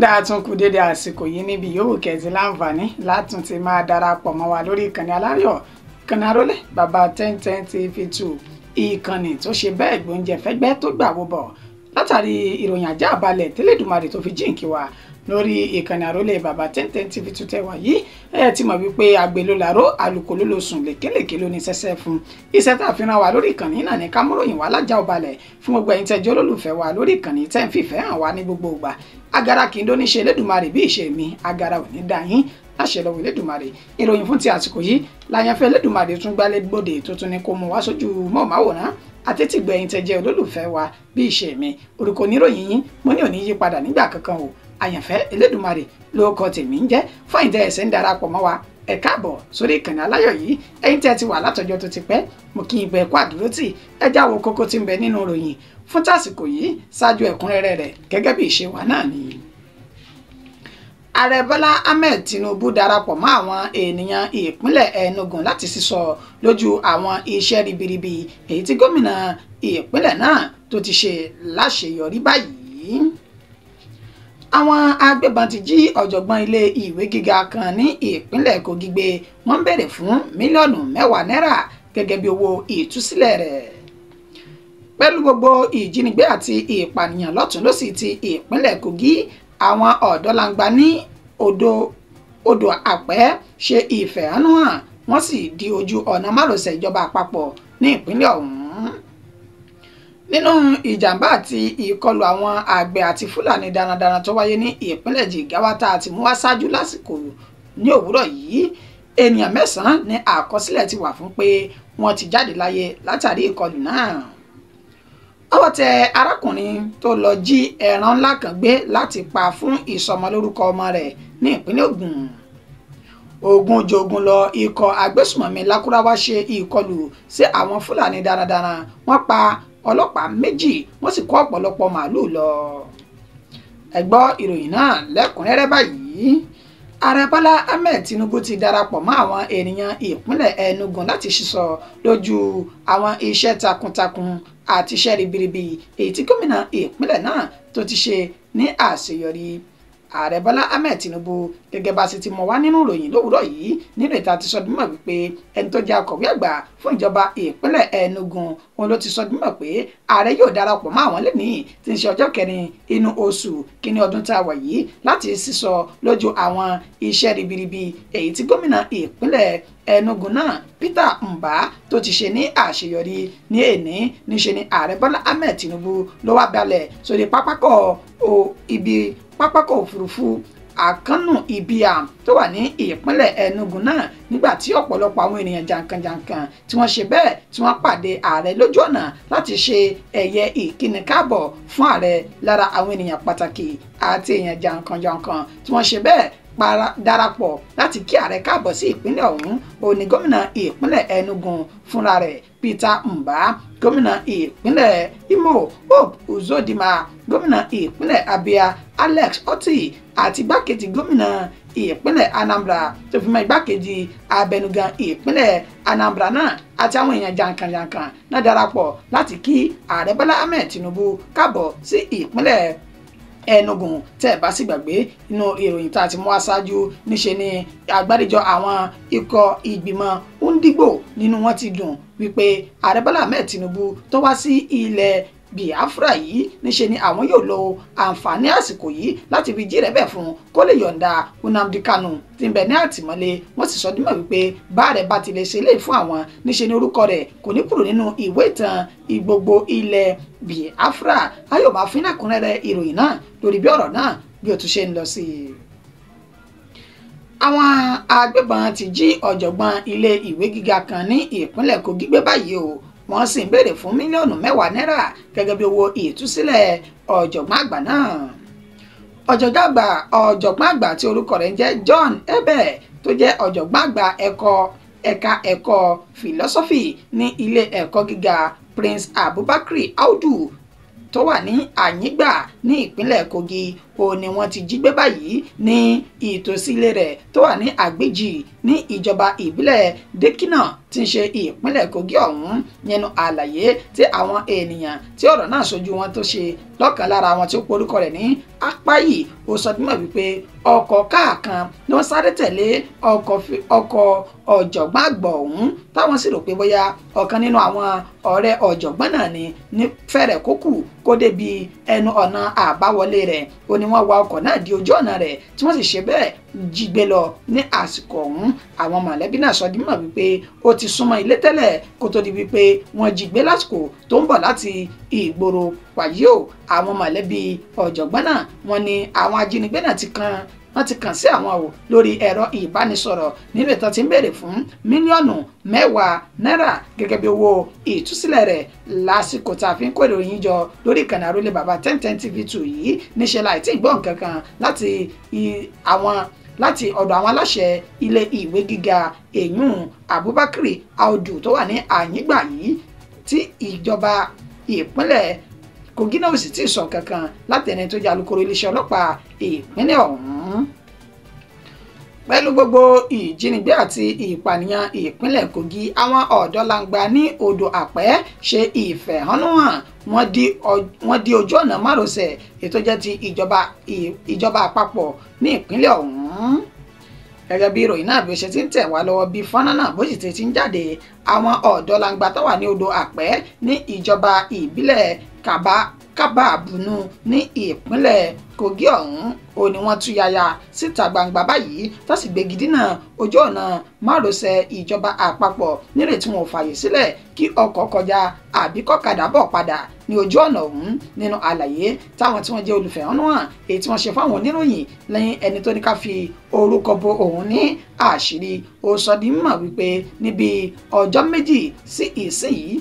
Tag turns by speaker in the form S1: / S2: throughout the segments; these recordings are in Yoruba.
S1: dáa tún kú dédé àsìkò yìí níbi yòówù kẹ̀tì láǹfààní látún ti máa darapọ̀ mọ́ wa lórí ìkànnì aláyọ̀ ìkànnì Arólé bàbá 1010 TV2 ìkànnì tó ṣe bẹ́ẹ̀ gbóúnjẹ fẹ́gbẹ́ tó gbà wó bọ̀ látàrí ìròyìn ajá àbálẹ̀ tẹ́lẹ̀dùmarè tó fi jíǹkí wa lórí ìkànnì Arólé bàbá 1010 TV2 tẹ́wà yìí ẹ ti mọ̀ wípé àgbélò làró àlùkò ló lọ sùn lékelèké ló ní sẹ́sẹ́ fún iṣẹ́ tá a fi ràn wá lórí ìkànnì náà ní kámúròyìn wá lájà ọbalẹ̀ fún gbogbo ẹ̀yin tẹ́jọ́ olólùfẹ́ wa lórí ìkànnì tẹ́ ń fìfẹ́ hàn wá ní gbogbo ìgbà agara kì í dó ní ṣe Elédùmarè bí ìṣe mi agara ò ní dá yín láṣẹ lọ́wọ́ Elédùmarè ìròyìn fún ti àsìkò yìí láyẹnfẹ́ Elédùmarè tún gbálẹ̀ gbòde tó tún ní kó mú wá sójú mọ́ọ̀máwòrán àti tí gbẹ̀yìn tẹ́jẹ́ olólùfẹ́ wa bí ìṣe mi orúkọ oníròyìn yín mo ní òní yí padà nígbà kankan o àyànfẹ́ Elédùmarè ló kọ tèmi ń jẹ́ fún ìtẹ́ ẹ̀sẹ̀ ń darapọ̀ mọ́ wa ẹ káàbọ̀ sórí ìkànnì aláyọ̀ yìí ẹ̀yin tẹ́ ti wà látọjọ́ tó ti pẹ́ mo kí n bẹ̀ kú àdúró tì ẹ jáwọ́ kókó tí ń bẹ nínú ìròyìn fún tásìkò yìí ṣáájú ẹ̀kúnrẹ́rẹ́ rẹ̀ gẹ́gẹ́ bí ìṣe wa náà ni. Ààrẹ Bọ́lá Ahmed Tinubu darapọ̀ mọ́ àwọn ènìyàn ìpínlẹ̀ Enugu láti sísọ lójú àwọn iṣẹ́ ribiribi èyí tí gómìnà ìpínlẹ̀ náà tó ti ṣe láṣeyọrí báyìí. Àwọn agbébọn ti jí ọ̀jọ̀gbọ́n ilé ìwé gíga kan ní ìpínlẹ̀ Kogi gbé wọ́n ń béèrè fún mílíọ̀nù 10 náírà gẹ́gẹ́ bí owó ìtúsílẹ̀ rẹ̀. Pẹ̀lú gbogbo ìjínigbé àti ìpànìyàn lọ́tún lósì ti ìpínlẹ̀ Kogi àwọn ọ̀dọ́langba ní odò àpẹ́ ṣe ìfẹ̀hónúhàn wọ́n sì di ojú ọ̀nà márosẹ̀ ìjọba àpapọ̀ ní ìpínlẹ̀ ọ̀hún. Nínú ìjàmbá àti ìkọlù àwọn àgbẹ̀ àti Fúlàní darandaran tó wáyé ní ìpínlẹ̀ Jigawa tá a ti mú wá ṣáájú lásìkò ní òwúrọ̀ yìí ènìyàn 9 ní àkọsílẹ̀ ti wà fún pé wọ́n ti jáde láyé látàrí ìkọlù náà. Ọwọ́ tẹ arákùnrin tó lọ jí ẹran ńlá kan gbé láti pa fún ìsọmọlórúkọ ọmọ rẹ̀ ní ìpínlẹ̀ Ògùn. Ogun jogun lọ ikọ̀ agbésùmọ̀mí Lákúráwá ṣe ìkọlù sí àwọn Fúlàní darandaran wọ́n pa ọlọ́pàá 2 wọ́n sì kó ọ̀pọ̀lọpọ̀ màálùú lọ. Ẹ gbọ́ ìròyìn náà lẹ́kùnrẹ́rẹ́ báyìí. Ààrẹ Bọ́lá Ahmed Tinubu ti darapọ̀ mọ́ àwọn ènìyàn ìpínlẹ̀ Enugu láti sísọ lójú àwọn iṣẹ́ takuntakun àti iṣẹ́ ribiribi èyí tí gómìnà ìpínlẹ̀ náà tó ti ṣe ní àṣeyọrí. Ààrẹ Bọ́lá Ahmed Tinubu gẹ́gẹ́ bá sì ti mọ̀ wá nínú ìròyìn lówùúrọ̀ yìí nínú ìta ti sọdún mọ̀ wípé ẹni tó jẹ́ akọ̀wé àgbà fún ìjọba ìpínlẹ̀ Enugu òun ló ti sọdún mọ̀ pé ààrẹ yóò darapọ̀ mọ́ àwọn lẹ́nìí tí ń ṣe ọjọ́ 4 inú oṣù kínní ọdún tá a wà yìí láti sísọ lójú àwọn iṣẹ́ ribiribi èyí tí gómìnà ìpínlẹ̀ Enugu náà Peter Mbah tó ti ṣe ní àṣeyọrí ní èní níṣe ni ààrẹ Bọ́lá Ahmed Tinubu ló wá balẹ̀ sórí pápákọ̀ òfurufú àkànnù Ibiam tó wà ní ìpínlẹ̀ Enugu náà nígbà tí ọ̀pọ̀lọpọ̀ àwọn ènìyàn jàǹkànjàǹkàn tí wọ́n ṣe bẹ́ẹ̀ tí wọ́n pàdé ààrẹ lójú ọ̀nà láti ṣe ẹ̀yẹ ìkíni káàbọ̀ fún ààrẹ lára àwọn ènìyàn pàtàkì àti èèyàn jàǹkànjàǹkàn tí wọ́n ṣe bẹ́ẹ̀ darapọ̀ láti kí ààrẹ káàbọ̀ sí ìpínlẹ̀ ọ̀hún òní gómìnà ìpínlẹ̀ Enugu fúnra rẹ̀ Peter Mbah, gómìnà ìpínlẹ̀ Imo Hope Uzodinma, gómìnà ìpínlẹ̀ Abia Alex Otti àti igbákejì gómìnà ìpínlẹ̀ Anambra tó fi mọ́ igbákejì abẹnugan ìpínlẹ̀ Anambra náà àti àwọn èèyàn jàǹkànjàǹkàn náà darapọ̀ láti kí ààrẹ Bọ́lá Ahmed Tinubu káàbọ̀ sí ìpínlẹ̀ Enugu tẹ́ ẹ bá sì gbàgbé inú ìròyìn tá a ti mú aṣáájú níṣe ni àgbáríjọ àwọn ikọ̀ ìgbìmọ̀ Ndigbo nínú wọn ti dùn wípé ààrẹ Bọ́lá Ahmed Tinubu tó wá sí ilẹ̀ Biafra yìí níṣe ni àwọn yóò lo àǹfààní àsìkò yìí láti fi jí rẹ̀ bẹ̀ fún kó lè yọ̀ǹda Nnamdi Kanu tí ń bẹ ní àtìmọ́lé wọ́n sì sọdún mọ́ wípé báàrẹ̀ bá ti lè ṣe léè fún àwọn níṣe ni orúkọ rẹ̀ kò ní kúrò nínú ìwé ìtàn gbogbo ilẹ̀ Biafra ayọ̀ máa fún ẹ̀kúnrẹ́rẹ́ ìròyìn náà lórí bí ọ̀rọ̀ náà bí ó tún ṣe ń lọ sí i. Àwọn agbébọn ti jí ọ̀jọ̀gbọ́n ilé ìwé gíga kan ní ìpínlẹ̀ Kogi gbé báyìí o wọ́n sì ń béèrè fún mílíọ̀nù 10 náírà gẹ́gẹ́ bí owó ìtúsílẹ̀ ọ̀jọ̀gbọ́n àgbà náà. Ọ̀jọ̀gbọ́n àgbà tí orúkọ rẹ̀ ń jẹ́ John Ebe tó jẹ́ ọ̀jọ̀gbọ́n àgbà ẹ̀ka ẹ̀kọ́ philosophy ní ilé ẹ̀kọ́ gíga Prince Abubakar Audu tó wà ní Àyíngbà ní ìpínlẹ̀ Kogi ó ní wọ́n ti jí gbé báyìí ní ìtòsí ilé rẹ̀ tó wà ní Àgbéjì ní ìjọba ìbílẹ̀ Dèkínà tí ń ṣe ìpínlẹ̀ Kogi ọ̀hún nínú àlàyé tí àwọn ènìyàn tí ọ̀rọ̀ náà ṣojú wọn tó ṣe lọ́kàn lára wọn tí ó porúkọ rẹ̀ ní Apáyì ó sọ dímọ̀ wípé ọkọ̀ káàkan ni wọ́n sáré tẹ̀lé ọkọ̀ ọ̀jọ̀gbọ́n àgbà ọ̀hún táwọn sì rò pé bóyá ọ̀kan nínú àwọn ọ̀rẹ́ ọ̀jọ̀gbọ́n náà ni fẹ́rẹ̀ kókù kó débi ẹnu ọ̀nà àbáwọlé rẹ̀ ó ní wọ́n wa ọkọ̀ náà di ojú ọ̀nà rẹ̀ tí wọ́n sì ṣe bẹ́ẹ̀ jí gbé lọ ní àsìkò ọ̀hún àwọn mọ̀lẹ́bí náà sọ dímọ̀ wípé ó ti súnmọ́ ilé tẹ́lẹ̀ kó tó di wípé wọ́n jí gbé lásìkò tó ń bọ̀ láti ìgboro wàyí o àwọn mọ̀lẹ́bí ọ̀jọ̀gbọ́n náà wọ́n ní àwọn ajínigbé náà wọ́n ti kàn sí àwọn o lórí ẹ̀rọ ìbánisọ̀rọ̀ nínú ìtàn tí ń béèrè fún mílíọ̀nù 10 náírà gẹ́gẹ́ bí owó ìtúsílẹ̀ rẹ̀ lásìkò tá a fi ń kó ìròyìn jọ lórí ìkànnì àrólé bàbá 1010 TV2 yìí níṣẹ́ láì tí ì gbọ́ nǹkan kan láti ọ̀dọ̀ àwọn aláṣẹ ilé ìwé gíga èyún Abubakar Audu tó wà ní Àyíngbà yìí tí ìjọba ìpínlẹ̀ Kogi náà sì ti sọ kankan láti ẹni tó jẹ́ alukoro iléeṣẹ́ ọlọ́pàá ìpínlẹ̀ ọ̀hún. Pẹ̀lú gbogbo ìjínigbé àti ìpànìyàn ìpínlẹ̀ Kogi àwọn ọ̀dọ́langba ní odò àpẹ́ ṣe ìfẹ̀hónúhàn wọ́n di ojú ọ̀nà márosẹ̀ ètò jẹ́ ti ìjọba àpapọ̀ ní ìpínlẹ̀ ọ̀hún. Gẹ́gẹ́ bí ìròyìn náà bí ó ṣe ti ń tẹ̀ wá lọ́wọ́ bí fọ́nrán náà bó sì ti ń jáde àwọn ọ̀dọ́langba tó wà ní odò àpẹ́ ní ìjọba ìbílẹ̀ Kábàbùnú ní ìpínlẹ̀ Kogi ọ̀hún ó ní wọ́n tú yaya síta gbangba báyìí tó sì gbégi dínà ojú ọ̀nà márosẹ̀ ìjọba àpapọ̀ nírètí wọn ò fààyè sílẹ̀ kí ọkọ̀ kọjá àbí kọ́kadà bọ̀ padà ní ojú ọ̀nà ọ̀hún nínú àlàyé táwọn tí wọ́n jẹ́ olùfẹ̀hónúhàn èyí tí wọ́n ṣe fáwọn oníròyìn lẹ́yìn ẹni tó ní ká fi orúkọ bo òun ní àṣírí ó sọ di mímọ̀ wípé níbi ọjọ́ méjì sí ìsinyìí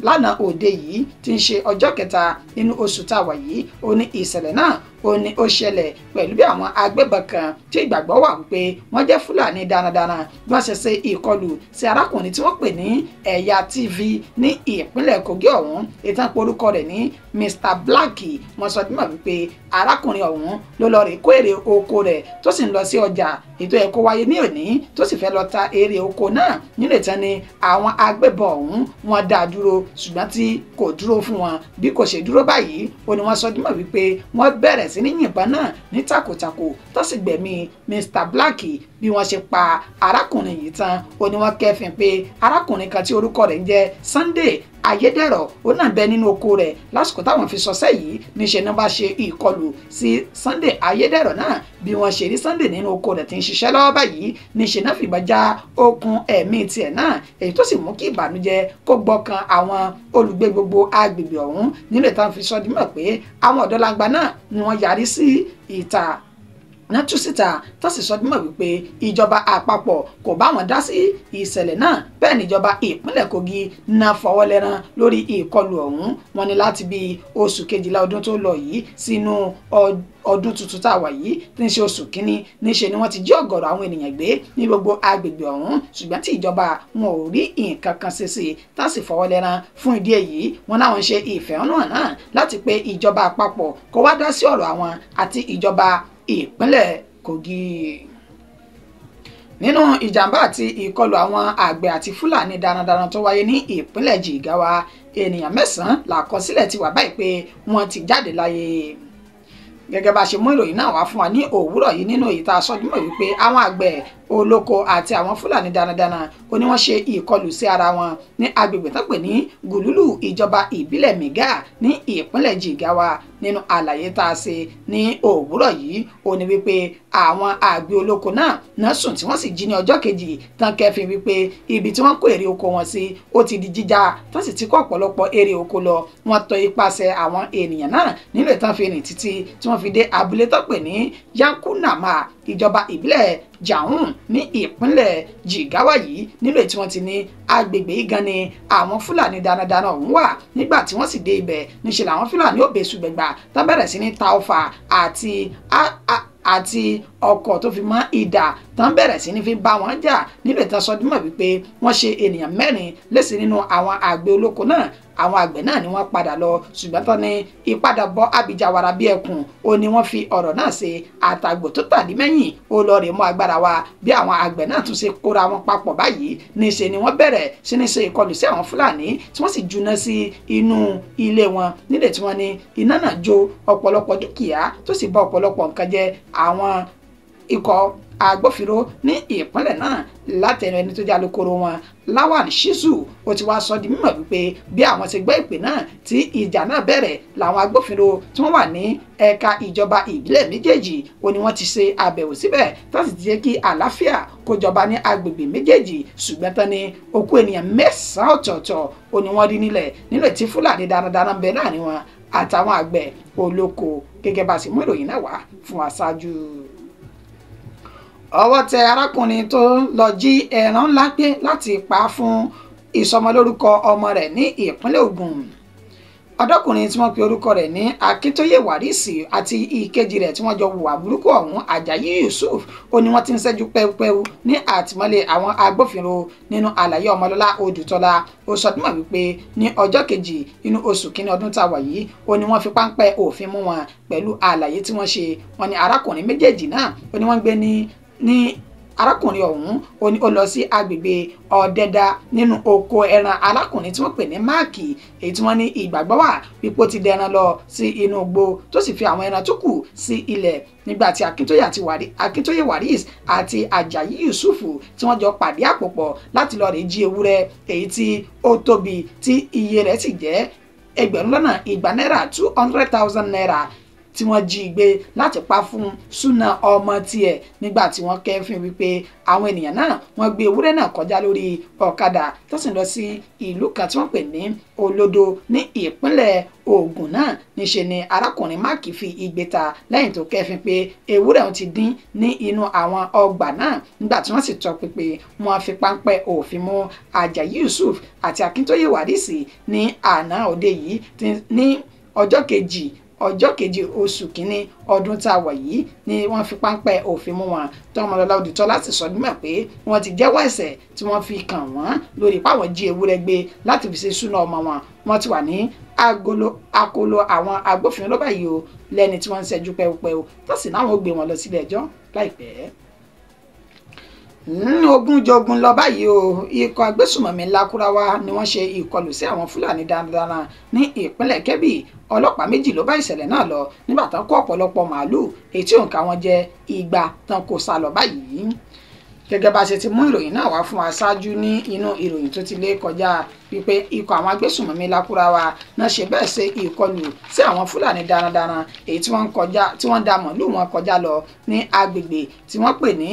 S1: lánàá òde yìí tí ń ṣe ọjọ́ kẹta nínú oṣù tá a wà yìí ó ní ìṣẹ̀lẹ̀ náà ó ní ó ṣẹlẹ̀ pẹ̀lú bí àwọn agbébọn kan tí ìgbàgbọ́ wà wípé wọ́n jẹ́ Fúlàní darandaran bí wọ́n ṣe ṣe ìkọlù sí arákùnrin tí wọ́n pè ní Ẹ̀yà TV ní ìpínlẹ̀ Kogi ọ̀hún ìtàn porúkọ rẹ̀ ní Mr Black wọ́n sọ dímọ̀ wípé arákùnrin ọ̀hún ló lọ rè kó èrè oko rẹ̀ tó sì ń lọ sí ọjà ètò ẹ̀kọ́ wáyé ní òní tó sì fẹ́ lọ ta èrè oko náà nínú ìtàn ni àwọn agbébọn ọ̀hún wọ́n dá dúró ṣùgbọ́n tí kò dúró fún wọn bí kò ṣe dúró báyìí ó ní wọ́n sọ dímọ̀ wípé wọ́n bẹ̀rẹ̀ sí ní yìnbọn náà ní takòtakò tó sì gbẹ̀mí Mr Black bí wọ́n ṣe pa arákùnrin yìí tán ó ní wọ́n kẹ́fìn pé arákùnrin kan tí orúkọ rẹ̀ ń jẹ́ Sunday Ayédèrò ó náà bẹ nínú oko rẹ̀ lásìkò táwọn fi sọsẹ́ yìí níṣẹ́ náà bá ṣe ìkọlù sí Sunday Ayédèrò náà bí wọ́n ṣe rí Sunday nínú oko rẹ̀ tí ń ṣiṣẹ́ lọ́wọ́ báyìí níṣẹ́ náà fìbọn já okùn ẹ̀mí tiẹ̀ náà èyí tó sì mú kí ìbànújẹ́ kó gbọ́kàn àwọn olùgbé gbogbo agbègbè ọ̀hún nílẹ̀ táwọn fi sọ dímọ̀ pé àwọn ọ̀dọ́langba náà ni wọ́n yarí sí ìta náà tú síta tó sì sọ dímọ̀ wípé ìjọba àpapọ̀ kò bá wọn dá sí ìṣẹ̀lẹ̀ náà bẹ́ẹ̀ níjọba ìpínlẹ̀ Kogi náà fọwọ́ lẹ́rán lórí ìkọlù ọ̀hún wọn ni láti bí oṣù kejìlá ọdún tó lọ yìí sínú ọdún tuntun tá a wà yìí tí ń ṣe oṣù kínní níṣe ni wọ́n ti jí ọ̀gọ̀rọ̀ àwọn ènìyàn gbé ní gbogbo agbègbè ọ̀hún ṣùgbọ́n tí ìjọba wọn ò rí nǹkan kan ṣe sí tá a sì fọwọ́ lẹ́rán fún ìdí èyí wọn láwọn ṣe ìfẹ̀hónúhàn náà láti pe ìjọba àpapọ̀ kó wá dá sí ọ̀rọ̀ àwọn àti ìjọba ìpínlẹ̀ Kogi. Nínú ìjàmbá àti ìkọlù àwọn àgbẹ̀ àti Fúlàní darandaran tó wáyé ní ìpínlẹ̀ Jigawa ènìyàn 9 làkọsílẹ̀ ti wà báyìí pé wọ́n ti jáde láyé. Gẹ́gẹ́ bá ṣe mú ìròyìn náà wá fún wa ní òwúrọ̀ yìí nínú èyí tá a sọ dímọ̀ wípé àwọn àgbẹ̀ olóko àti àwọn Fúlàní darandaran ó ní wọ́n ṣe ìkọlù sí ara wọn ní agbègbè tó pè ní Gùlúlù ìjọba ìbílẹ̀ Mìgá ní ìpínlẹ̀ Jigawa nínú àlàyé tá a ṣe ní òwúrọ̀ yìí ó ní wípé àwọn àgbẹ̀ olóko náà sùn tí wọ́n sì jí ní ọjọ́ kejì tán kẹfìn wípé ibi tí wọ́n kó èrè oko wọn sí ó ti di jíjà tó sì ti kó ọ̀pọ̀lọpọ̀ èrè oko lọ wọ́n tọ ipasẹ̀ àwọn ènìyàn náà nínú ìtàn fi rìn títí tí wọ́n fi dé abúlé tó pè ní Yankunama ìjọba ìbílẹ̀ Jahun ní ìpínlẹ̀ Jigawa yìí nílò tí wọ́n ti ní agbègbè yìí gan ni àwọn Fúlàní darandaran ọ̀hún wà nígbà tí wọ́n sì dé ibẹ̀ níṣẹ́ làwọn Fúlàní ò bẹ̀sù gbẹ̀gbà tó bẹ̀rẹ̀ sí ní ta ọfà àti ọkọ̀ tó fi mọ́ idà tán bẹ̀rẹ̀ sí ní fi bá wọn jà níbẹ̀ tán sọ dímọ̀ wípé wọ́n ṣe ènìyàn 4 léṣe nínú àwọn àgbẹ̀ olóko náà. Àwọn àgbẹ̀ náà ni wọ́n padà lọ ṣùgbọ́n tán ní ìpadàbọ̀ abìjàwara bí ẹkùn ó ní wọ́n fi ọ̀rọ̀ náà ṣe àtàgbò tó tàdí mẹ́yìn ó lọ rè mú agbára wa bí àwọn àgbẹ̀ náà tún ṣe kóra wọn papọ̀ báyìí níṣe ni wọ́n bẹ̀rẹ̀ sí ní ṣe ìkọlù sí àwọn Fúlàní tí wọ́n sì juná sí inú ilé wọn nílẹ̀ tí wọ́n ní iná náà jó ọ̀pọ̀lọpọ̀ dúkìá tó sì bà ọ̀pọ̀lọpọ̀ nǹkan jẹ́. Àwọn ikọ̀ agbófinró ní ìpínlẹ̀ náà látẹnu ẹni tó jẹ́ alukoro wọn Lawan Shizu ó ti wá sọ di mímọ̀ wípé bí àwọn ti gbọ́ ìpè náà tí ìjà náà bẹ̀rẹ̀ làwọn agbófinró tí wọ́n wà ní ẹ̀ka ìjọba ìbílẹ̀ méjèèjì ó ní wọ́n ti ṣe àbẹ̀wò síbẹ̀ tó sì ti jẹ́ kí àlàáfíà kó jọba ní agbègbè méjèèjì ṣùgbọ́n tán ni òkú ènìyàn 9 ọ̀tọ̀ọ̀tọ̀ ó ní wọ́n rí nílẹ̀ tí Fúlàní darandaran ń bẹ láàrin wọn àtàwọn àgbẹ̀ olóko gẹ́gẹ́ bá sì mú ìròyìn náà wá fún aṣáájú. Ọwọ́ tẹ arákùnrin tó lọ jí ẹran ńlá gbé láti pa fún ìsọmọlórúkọ ọmọ rẹ̀ ní ìpínlẹ̀ Ògùn. Ọ̀dọ́kùnrin tí wọ́n pe orúkọ rẹ̀ ní Akíntóyè Wàrísì àti ìkejì rẹ̀ tí wọ́n jọ hùwà burúkú ọ̀hún Àjàyí Yusuf ó ní wọ́n ti ń ṣẹ́jú pẹ́ẹ́pẹ́ẹ́ ní àtìmọ́lé àwọn agbófinró nínú àlàyé Ọmọlọ́lá Odùtọ́lá ó sọ dímọ̀ wípé ní ọjọ́ kejì inú oṣù kínní ọdún tá a wà yìí ó ní wọ́n fi páńpẹ́ òfin mú wọn pẹ̀lú àlàyé tí wọ́n ṣe. wọ́n ní arákùnrin méjèèjì náà ó ní wọ́n gbé ní arákùnrin ọ̀hún ó lọ sí agbègbè Ọ̀dẹ́dá nínú oko ẹran alákùnrin tí wọ́n pè ní Máàkì èyí tí wọ́n ní ìgbàgbọ́ wà wípé ó ti dẹran lọ sí inú igbó tó sì fi àwọn ẹran tó kù sí ilẹ̀ nígbà tí Akíntóyè Waris àti Àjàyí Yusuf tí wọ́n jọ pàdé àpòpọ̀ láti lọ rè jí ewúrẹ́ èyí tí ó tóbi tí iye rẹ̀ sì jẹ́ $200,000 200,000 tí wọ́n jí gbé láti pa fún súnà ọmọ tiẹ̀ nígbà tí wọ́n kẹ́fìn wípé àwọn ènìyàn náà wọ́n gbé ewúrẹ́ náà kọjá lórí ọ̀kadà tó sì lọ sí ìlú kan tí wọ́n pè ní Olódó ní ìpínlẹ̀ Ògùn náà níṣe ni arákùnrin Máàkì fi igbe ta lẹ́yìn tó kẹ́fìn pé ewúrẹ́ òun ti dín ní inú àwọn ọgbà náà nígbà tí wọ́n sì tọpinpin wọ́n fi páńpẹ́ òfin mú Àjàyí Yusuf àti Akíntóyè Wàrísì ní àná òde yìí ní ọjọ́ kejì oṣù kínní ọdún tá a wà yìí ni wọ́n fi páńpẹ́ òfin mú wọn. Ọmọlọ́lá Odùtọ́lá sì sọ nímọ̀ pé wọ́n ti jẹ́wọ́ ẹ̀ṣẹ̀ tí wọ́n fi kàn wọ́n lórí páwọn jí ewúrẹ́ gbé láti fi ṣe súná ọmọ wọn. Wọ́n ti wà ní akóló àwọn agbófinró báyìí o lẹ́ni tí wọ́n ń ṣẹ́jú pẹ́ẹ́pẹ́ o tó sì náà wọ́n gbé wọn lọ sílé ẹjọ́ láìpẹ́. Ogun jogun lọ báyìí o ikọ̀ agbésùmọ̀mí Lakurawa ni wọ́n ṣe ìkọlù sí àwọn Fúlàní darandaran ní ìpínlẹ̀ Kebbi. Ọlọ́pàá 2 ló bá ìṣẹ̀lẹ̀ náà lọ nígbà tán kó ọ̀pọ̀lọpọ̀ màálùú èyí tí òǹkà wọn jẹ́ 200 tán kó sá lọ báyìí. Gẹ́gẹ́ bá ṣe ti mú ìròyìn náà wá fún wa ṣáájú ní inú ìròyìn tó ti lé kọjá wípé ikọ̀ àwọn agbésùmọ̀mí Lakurawa náà ṣe bẹ́ẹ̀ ṣe ìkọlù sí àwọn Fúlàní darandaran èyí tí wọ́n da màálùú wọn kọjá lọ ní agbègbè tí wọ́n pè ní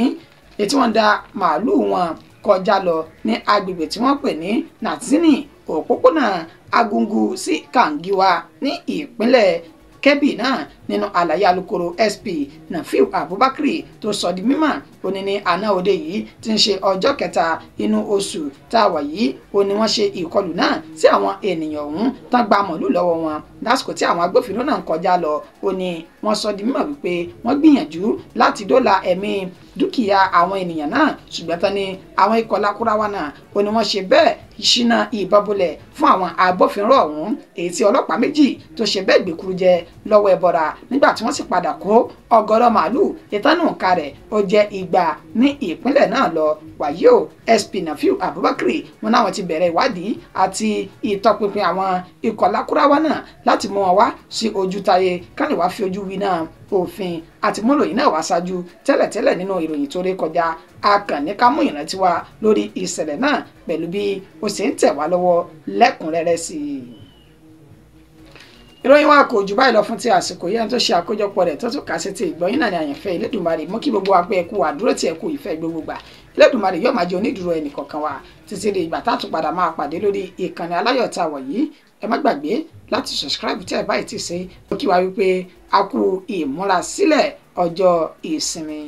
S1: agbègbè tí wọ́n pè ní Natsini òpópónà Agungu sí Kangiwa ní ìpínlẹ̀ Kebbi náà nínú àlàyé alukoro SP Nafiu Abubakar tó sọ di mímọ̀ ó ní àná òde yìí tí ń ṣe ọjọ́ 3 inú oṣù tá a wà yìí ó ní wọ́n ṣe ìkọlù náà sí àwọn ènìyàn ọ̀hún tán gba mọ̀lú lọ́wọ́ wọn lásìkò tí àwọn agbófinró náà ń kọjá lọ ó ní wọ́n sọ di mímọ̀ wípé wọ́n gbìyànjú láti dóòlà ẹ̀mí dúkìá àwọn ènìyàn náà ṣùgbọ́n tán ni àwọn ikọ̀ Lakurawa náà ó ní wọ́n ṣe bẹ́ẹ̀ ìṣínà ìbọn bolẹ̀ fún àwọn agbófinró ọ̀hún èyí tí ọlọ́pàá 2 tó ṣe bẹ́ẹ̀ gbèkúrú jẹ lọ́wọ́ ẹbọra nígbà tí wọ́n sì padà kó ọ̀gọ̀rọ̀ màálù ìtànù nǹka rẹ̀ ó jẹ́ 200 ní ìpínlẹ̀ náà lọ. Wàyí o SP Nafiu Abubakar wọn náà ti bẹ̀rẹ̀ ìwádìí àti ìtọpinpin àwọn ikọ̀ Lakurawa náà láti mú wọn wá sí ojú táyé kálí wá fi ojú wí náà òfin àti múlòyìn náà wá ṣáájú tẹ́lẹ̀tẹ́lẹ̀ nínú ìròyìn tó rí kọjá akànnì ká mú ìrántí wa lórí ìṣẹ̀lẹ̀ náà pẹ̀lú bí ó ṣe ń tẹ̀ wá lọ́wọ́ lẹ́kùnrẹ́rẹ́ sí i. Ìròyìn wa kò jù báyìí lọ fún ti àsìkò yẹn tó ṣe àkójọpọ̀ rẹ̀ tó tún kà sí ti ìgbọ́yìn náà ní àyànfẹ́ Elédùmarè mú kí gbogbo wa pé ẹ kú àdúró tí ẹ kú ìfẹ́ gbogbo gbà Elédùmarè yóò máa jẹ́ onídùúró ẹnìkọ̀ọ̀kan wa títí di ìgbà tá a tún padà máa pàdé lórí ìkànnì aláyọ̀ tá a wọ̀ yìí. Ẹ má gbàgbé láti subscribe tí ẹ báyìí ti ṣe ó kí wa wípé a kú ìmúrasílẹ̀ ọjọ́ ìsinmi.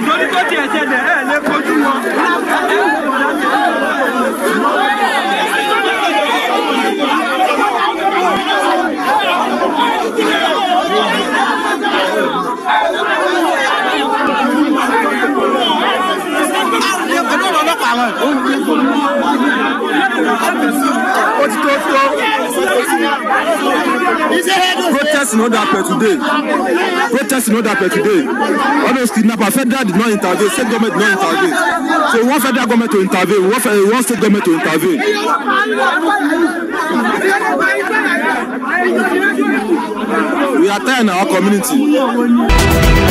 S2: Lórí tó tiẹ̀ ṣẹlẹ̀ ẹ̀ lè fojú wọn.
S3: Thank you. Protest in order for today. Protest in order for today. All those kidnappers, federal did not intervene, state government did not intervene. So we want federal government to intervene, we want state government to intervene. We are tired in our community.